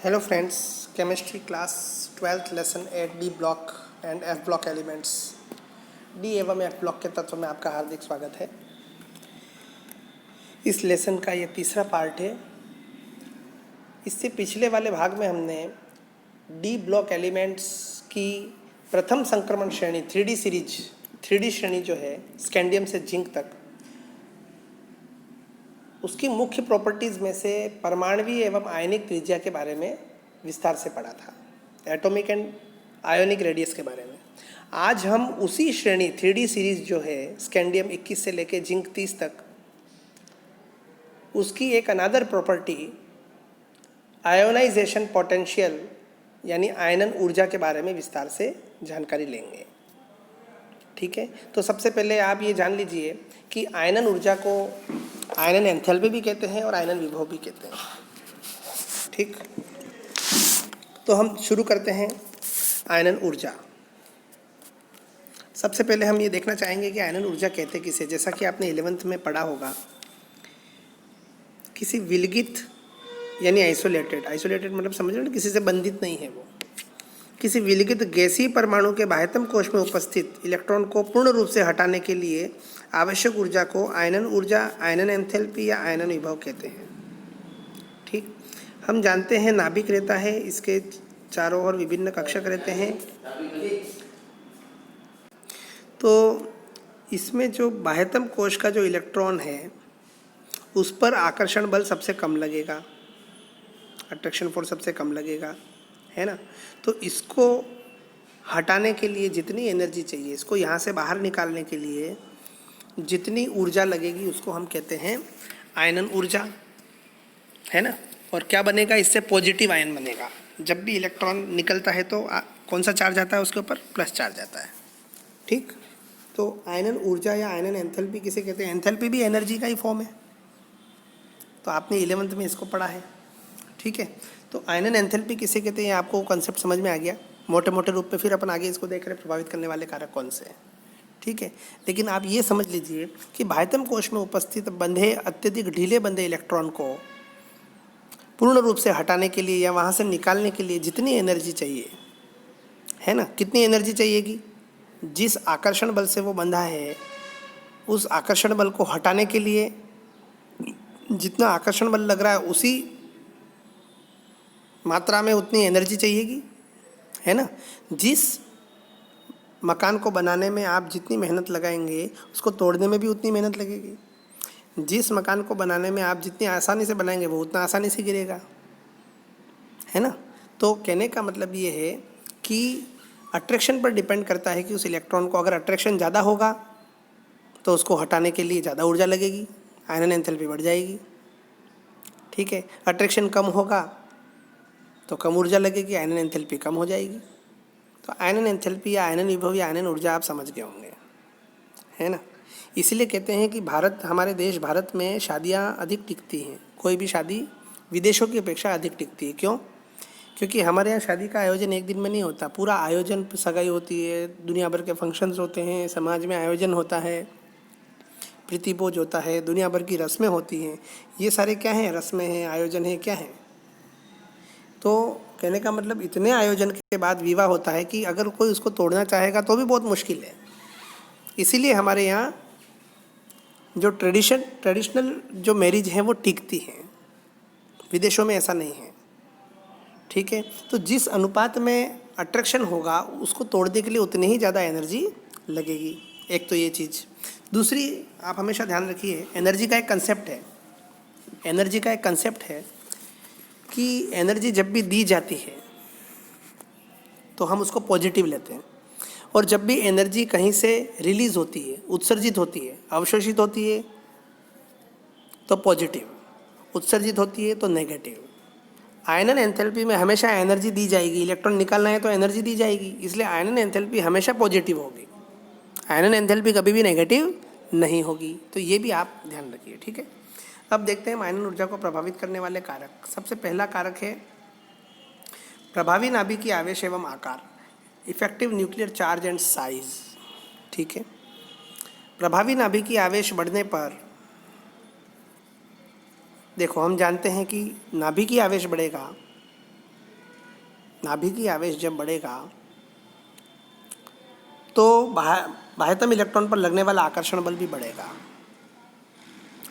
Hello friends, chemistry class 12th lesson 8 D block and F block elements. D एवं F block के तत्व में आपका हार्दिक स्वागत है। इस लेसन का ये तीसरा पार्ट है। इससे पिछले वाले भाग में हमने डी ब्लॉक एलिमेंट्स की प्रथम संक्रमण श्रेणी 3D सीरीज 3D श्रेणी जो है स्कैंडियम से जिंक तक, उसकी मुख्य प्रॉपर्टीज़ में से परमाणुवीय एवं आयनिक त्रिज्या के बारे में विस्तार से पढ़ा था, एटॉमिक एंड आयोनिक रेडियस के बारे में। आज हम उसी श्रेणी 3D सीरीज जो है स्कैंडियम 21 से लेके जिंक 30 तक, उसकी एक अनदर प्रॉपर्टी आयोनाइजेशन पोटेंशियल यानी आयनन ऊर्जा के बारे में विस्तार से जानकारी लेंगे। ठीक है, तो सबसे पहले आप ये जान लीजिए कि आयनन ऊर्जा को आयनन एंथैल्पी भी कहते हैं और आयनन विभव भी कहते हैं। ठीक, तो हम शुरू करते हैं आयनन ऊर्जा। सबसे पहले हम ये देखना चाहेंगे कि आयनन ऊर्जा कहते किसे। जैसा कि आपने 11th में पढ़ा होगा, किसी विलगित यानी आइसोलेटेड मतलब समझ रहे हो, किसी से बंधित नहीं है वो। किसी विलगित गैसीय परमाणु के बाह्यतम कोश में उपस्थित इलेक्ट्रॉन को पूर्ण रूप से हटाने के लिए आवश्यक ऊर्जा को आयनन ऊर्जा, आयनन एंथैल्पी या आयनन विभव कहते हैं। ठीक, हम जानते हैं नाभिक रहता है, इसके चारों ओर विभिन्न कक्षक रहते हैं। तो इसमें जो बाह्यतम कोश का जो इलेक्ट्रॉन है उस पर आकर्षण बल सबसे कम लगेगा, अट्रैक्शन फोर्स सबसे कम लगेगा, है ना। तो इसको हटाने के लिए जितनी एनर्जी चाहिए, इसको यहाँ से बाहर निकालने के लिए जितनी ऊर्जा लगेगी उसको हम कहते हैं आयनन ऊर्जा, है ना। और क्या बनेगा, इससे पॉजिटिव आयन बनेगा। जब भी इलेक्ट्रॉन निकलता है तो कौन सा चार्ज आता है उसके ऊपर, प्लस चार्ज आता है। ठीक, तो आयनन ऊर्जा या आयनन एंथैल्पी किसे कहते हैं। एंथैल्पी भी एनर्जी का ही फॉर्म है, तो आपने 11th में इसको पढ़ा है। ठीक है, तो आयनन एंथैल्पी किसे कहते हैं, आपको कंसेप्ट समझ में आ गया मोटे मोटे रूप में। फिर अपन आगे इसको देख रहे हैं प्रभावित करने वाले कारक कौन से हैं। ठीक है, लेकिन आप ये समझ लीजिए कि बाह्यतम कोश में उपस्थित बंधे अत्यधिक ढीले बंधे इलेक्ट्रॉन को पूर्ण रूप से हटाने के लिए या वहाँ से निकालने के लिए जितनी एनर्जी चाहिए, है ना, कितनी एनर्जी चाहिएगी, जिस आकर्षण बल से वो बंधा है उस आकर्षण बल को हटाने के लिए जितना आकर्षण बल लग रहा है उसी मात्रा में उतनी एनर्जी चाहिएगी, है ना। जिस मकान को बनाने में आप जितनी मेहनत लगाएंगे उसको तोड़ने में भी उतनी मेहनत लगेगी। जिस मकान को बनाने में आप जितनी आसानी से बनाएंगे वो उतना आसानी से गिरेगा, है ना। तो कहने का मतलब ये है कि अट्रैक्शन पर डिपेंड करता है कि उस इलेक्ट्रॉन को अगर अट्रैक्शन ज़्यादा होगा तो उसको हटाने के लिए ज़्यादा ऊर्जा लगेगी, आयनन एंथैल्पी बढ़ जाएगी। ठीक है, अट्रैक्शन कम होगा तो कम ऊर्जा लगेगी, आयनन एंथैल्पी कम हो जाएगी। तो आयनन एंथैल्पी या आयनन विभव या आयनन ऊर्जा आप समझ गए होंगे, है ना। इसीलिए कहते हैं कि हमारे देश भारत में शादियां अधिक टिकती हैं। कोई भी शादी विदेशों की अपेक्षा अधिक टिकती है। क्यों? क्योंकि हमारे यहाँ शादी का आयोजन एक दिन में नहीं होता, पूरा आयोजन, सगाई होती है, दुनिया भर के फंक्शंस होते हैं, समाज में आयोजन होता है, प्रीति भोज होता है, दुनिया भर की रस्में होती हैं। ये सारे क्या हैं, रस्में हैं, आयोजन है, क्या हैं। तो कहने का मतलब इतने आयोजन के बाद विवाह होता है कि अगर कोई उसको तोड़ना चाहेगा तो भी बहुत मुश्किल है। इसीलिए हमारे यहाँ जो ट्रेडिशनल जो मैरिज है वो टिकती हैं, विदेशों में ऐसा नहीं है। ठीक है, तो जिस अनुपात में अट्रैक्शन होगा उसको तोड़ने के लिए उतनी ही ज़्यादा एनर्जी लगेगी। एक तो ये चीज़। दूसरी, आप हमेशा ध्यान रखिए, एनर्जी का एक कंसेप्ट है कि एनर्जी जब भी दी जाती है तो हम उसको पॉजिटिव लेते हैं, और जब भी एनर्जी कहीं से रिलीज होती है, उत्सर्जित होती है, अवशोषित होती है तो पॉजिटिव, उत्सर्जित होती है तो नेगेटिव। आयनन एंथैल्पी में हमेशा एनर्जी दी जाएगी, इलेक्ट्रॉन निकालना है तो एनर्जी दी जाएगी, इसलिए आयनन एंथैल्पी हमेशा पॉजिटिव होगी, आयनन एंथैल्पी कभी भी नेगेटिव नहीं होगी। तो ये भी आप ध्यान रखिए। ठीक है, अब देखते हैं आयनन ऊर्जा को प्रभावित करने वाले कारक। सबसे पहला कारक है प्रभावी नाभिकीय आवेश एवं आकार, effective nuclear charge and size. ठीक है, प्रभावी नाभिकीय आवेश बढ़ने पर देखो, हम जानते हैं कि नाभिकीय आवेश बढ़ेगा नाभि की आवेश जब बढ़ेगा तो बाह्यतम इलेक्ट्रॉन पर लगने वाला आकर्षण बल भी बढ़ेगा,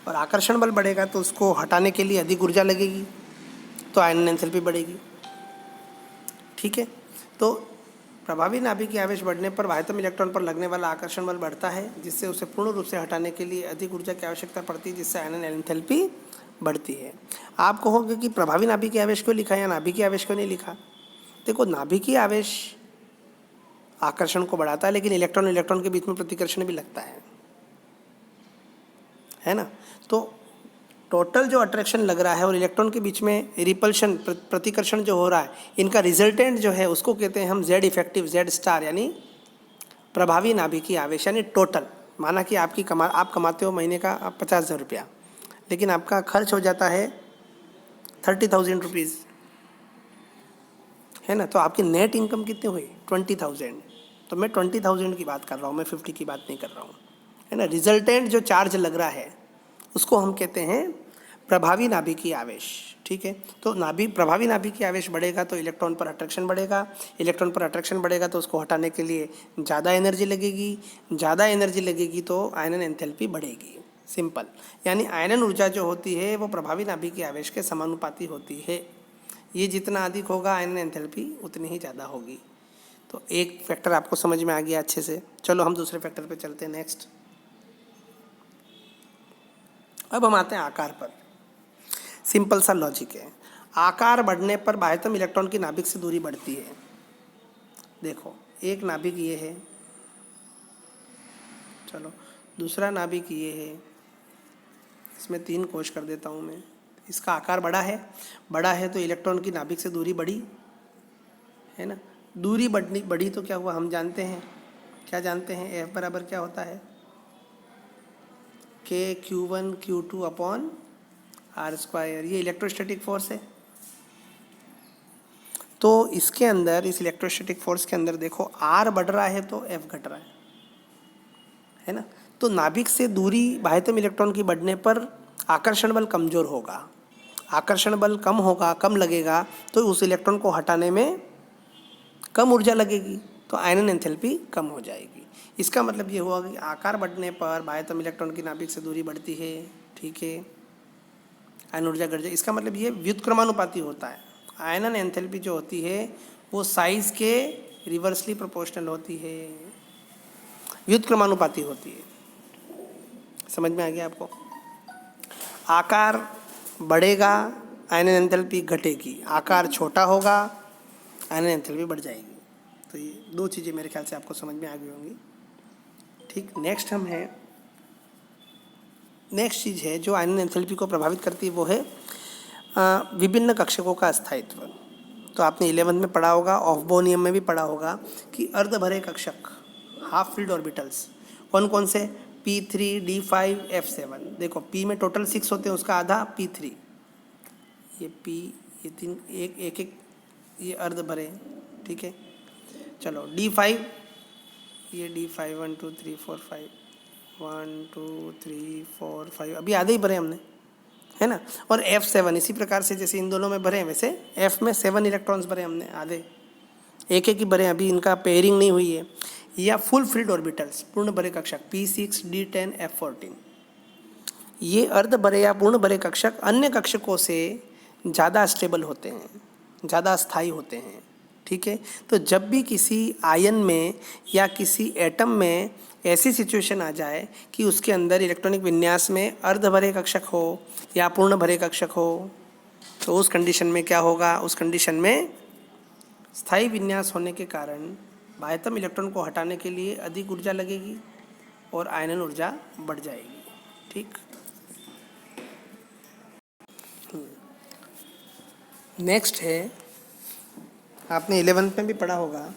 और आकर्षण बल बढ़ेगा तो उसको हटाने के लिए अधिक ऊर्जा लगेगी, तो आयनन एंथैल्पी बढ़ेगी। ठीक है, तो प्रभावी नाभिक की आवेश बढ़ने पर बाह्यतम इलेक्ट्रॉन पर लगने वाला आकर्षण बल बढ़ता है, जिससे उसे पूर्ण रूप से हटाने के लिए अधिक ऊर्जा की आवश्यकता पड़ती है, जिससे आयनन एंथैल्पी बढ़ती है। आप कहोगे कि प्रभावी नाभिक की आवेश क्यों लिखा या नाभिक की आवेश क्यों नहीं लिखा? देखो, नाभिक की आवेश आकर्षण को बढ़ाता है, लेकिन इलेक्ट्रॉन इलेक्ट्रॉन के बीच में प्रतिकर्षण भी लगता है ना। तो टोटल जो अट्रैक्शन लग रहा है और इलेक्ट्रॉन के बीच में रिपल्शन प्रतिकर्षण जो हो रहा है, इनका रिजल्टेंट जो है उसको कहते हैं हम जेड इफेक्टिव, जेड स्टार, यानी प्रभावी नाभिकीय आवेश, यानी टोटल। माना कि आप कमाते हो महीने का 50,000 रुपया, लेकिन आपका खर्च हो जाता है 30,000 रुपीज़, है ना। तो आपकी नेट इनकम कितनी हुई? 20,000। तो मैं 20,000 की बात कर रहा हूँ, मैं 50 की बात नहीं कर रहा हूँ, है ना। रिजल्टेंट जो चार्ज लग रहा है उसको हम कहते हैं प्रभावी नाभिकीय आवेश। ठीक है, तो प्रभावी नाभिकीय आवेश बढ़ेगा तो इलेक्ट्रॉन पर अट्रैक्शन बढ़ेगा, इलेक्ट्रॉन पर अट्रैक्शन बढ़ेगा तो उसको हटाने के लिए ज़्यादा एनर्जी लगेगी, ज़्यादा एनर्जी लगेगी तो आयनन एंथैल्पी बढ़ेगी। सिंपल, यानी आयनन ऊर्जा जो होती है वो प्रभावी नाभिकीय आवेश के समानुपाती होती है। ये जितना अधिक होगा आयनन एंथैल्पी उतनी ही ज़्यादा होगी। तो एक फैक्टर आपको समझ में आ गया अच्छे से। चलो हम दूसरे फैक्टर पे चलते हैं, नेक्स्ट। अब हम आते हैं आकार पर। सिंपल सा लॉजिक है, आकार बढ़ने पर बाह्यतम इलेक्ट्रॉन की नाभिक से दूरी बढ़ती है। देखो, एक नाभिक ये है, चलो दूसरा नाभिक ये है, इसमें 3 कोश कर देता हूँ मैं। इसका आकार बड़ा है तो इलेक्ट्रॉन की नाभिक से दूरी बढ़ी, है ना। दूरी बढ़ी तो क्या हुआ, हम जानते हैं, क्या जानते हैं, एफ बराबर क्या होता है, के Q1 Q2 upon R square. ये इलेक्ट्रोस्टैटिक फोर्स है। तो इसके अंदर, इस इलेक्ट्रोस्टैटिक फोर्स के अंदर देखो, आर बढ़ रहा है तो एफ घट रहा है ना। तो नाभिक से दूरी बाह्यतम इलेक्ट्रॉन की बढ़ने पर आकर्षण बल कमजोर होगा, आकर्षण बल कम होगा, कम लगेगा, तो उस इलेक्ट्रॉन को हटाने में कम ऊर्जा लगेगी, तो आयनन एंथैल्पी कम हो जाएगी। इसका मतलब ये हुआ कि आकार बढ़ने पर बाह्यतम इलेक्ट्रॉन की नाभिक से दूरी बढ़ती है। ठीक है, आयन ऊर्जा घट जाए, इसका मतलब ये व्युत्क्रमानुपाती होता है। आयनन एंथैल्पी जो होती है वो साइज के रिवर्सली प्रोपोर्शनल होती है, व्युत्क्रमानुपाती होती है। समझ में आ गया आपको? आकार बढ़ेगा, आयनन एंथैल्पी घटेगी, आकार छोटा होगा, आयनन एंथैल्पी बढ़ जाएगी। तो ये 2 चीज़ें मेरे ख्याल से आपको समझ में आ गई होंगी। ठीक, नेक्स्ट चीज़ है जो आयनन एंथैल्पी को प्रभावित करती है, वो है विभिन्न कक्षकों का स्थायित्व। तो आपने 11th में पढ़ा होगा, ऑफ-बो नियम में भी पढ़ा होगा कि अर्ध भरे कक्षक, हाफ फिल्ड ऑर्बिटल्स कौन कौन से, P3 D5 F7। देखो, P में टोटल 6 होते हैं, उसका आधा P3, ये P, ये 3, एक ये अर्ध भरे। ठीक है, चलो D5, ये D5 1 2 3 4 5 1 2 3 4 5, अभी आधे ही भरे हमने, है ना। और F7 इसी प्रकार से जैसे इन दोनों में भरे हैं, वैसे F में 7 इलेक्ट्रॉन्स भरे हमने, आधे एक ही भरे, अभी इनका पेयरिंग नहीं हुई है। या फुल फिल्ड ऑर्बिटल्स, पूर्ण भरे कक्षक, P6 D10 F14। ये अर्ध भरे या पूर्ण भरे कक्षक अन्य कक्षकों से ज़्यादा स्टेबल होते हैं, ज़्यादा स्थायी होते हैं। ठीक है, तो जब भी किसी आयन में या किसी एटम में ऐसी सिचुएशन आ जाए कि उसके अंदर इलेक्ट्रॉनिक विन्यास में अर्ध भरे कक्षक हो या पूर्ण भरे कक्षक हो, तो उस कंडीशन में क्या होगा, उस कंडीशन में स्थायी विन्यास होने के कारण बाह्यतम इलेक्ट्रॉन को हटाने के लिए अधिक ऊर्जा लगेगी और आयनन ऊर्जा बढ़ जाएगी। ठीक, नेक्स्ट है, आपने 11th में भी पढ़ा होगा,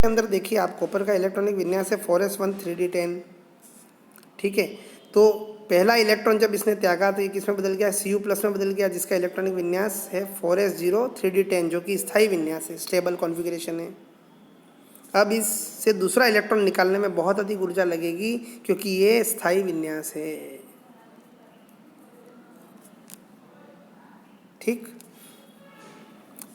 अंदर देखिए आप, कॉपर का इलेक्ट्रॉनिक विन्यास है 4s1 3d10, ठीक है। तो पहला इलेक्ट्रॉन जब इसने त्यागा तो ये किस में बदल गया, Cu प्लस में बदल गया, जिसका इलेक्ट्रॉनिक विन्यास है 4s0 3d10, जो कि स्थायी विन्यास है, स्टेबल कॉन्फ़िगरेशन है। अब इससे दूसरा इलेक्ट्रॉन निकालने में बहुत अधिक ऊर्जा लगेगी क्योंकि ये स्थायी विन्यास है, ठीक।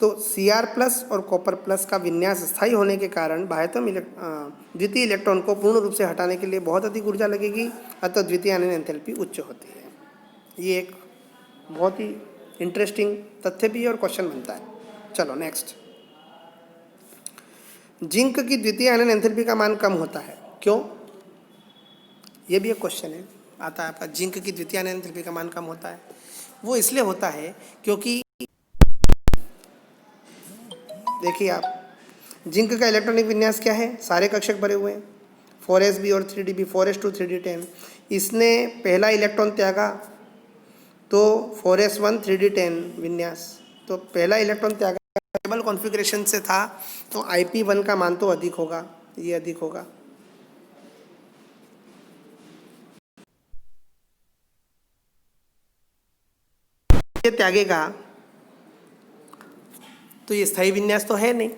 तो Cr प्लस और कॉपर प्लस का विन्यास स्थायी होने के कारण बाह्यतम द्वितीय इलेक्ट्रॉन को पूर्ण रूप से हटाने के लिए बहुत अधिक ऊर्जा लगेगी, अतः द्वितीय आनयन एंथैल्पी उच्च होती है। ये एक बहुत ही इंटरेस्टिंग तथ्य भी है और क्वेश्चन बनता है। चलो नेक्स्ट, जिंक की द्वितीय आनयन एंथैल्पी का मान कम होता है, क्यों? ये भी एक क्वेश्चन है, आता है आपका, जिंक की द्वितीय आनयन एंथैल्पी का मान कम होता है। वो इसलिए होता है क्योंकि देखिए आप, जिंक का इलेक्ट्रॉनिक विन्यास क्या है, सारे कक्षक भरे हुए हैं, 4sb और 3db, 4s2 3d10। इसने पहला इलेक्ट्रॉन त्यागा तो 4s1 3d10 विन्यास, तो पहला इलेक्ट्रॉन त्यागा स्टेबल कॉन्फ़िगरेशन से था, तो Ip1 का मान तो अधिक होगा, ये अधिक होगा। ये त्यागेगा तो ये स्थायी विन्यास तो है नहीं,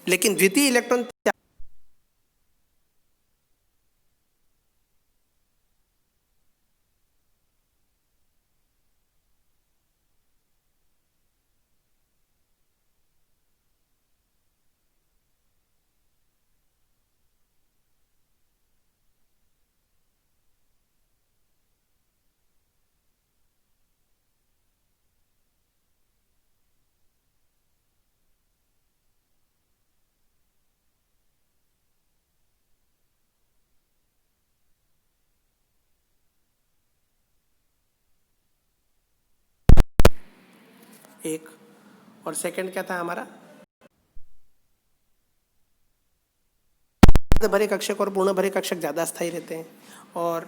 लेकिन द्वितीय इलेक्ट्रॉन एक, और सेकंड क्या था हमारा, भरे कक्षक और पूर्ण भरे कक्षक ज़्यादा स्थायी रहते हैं, और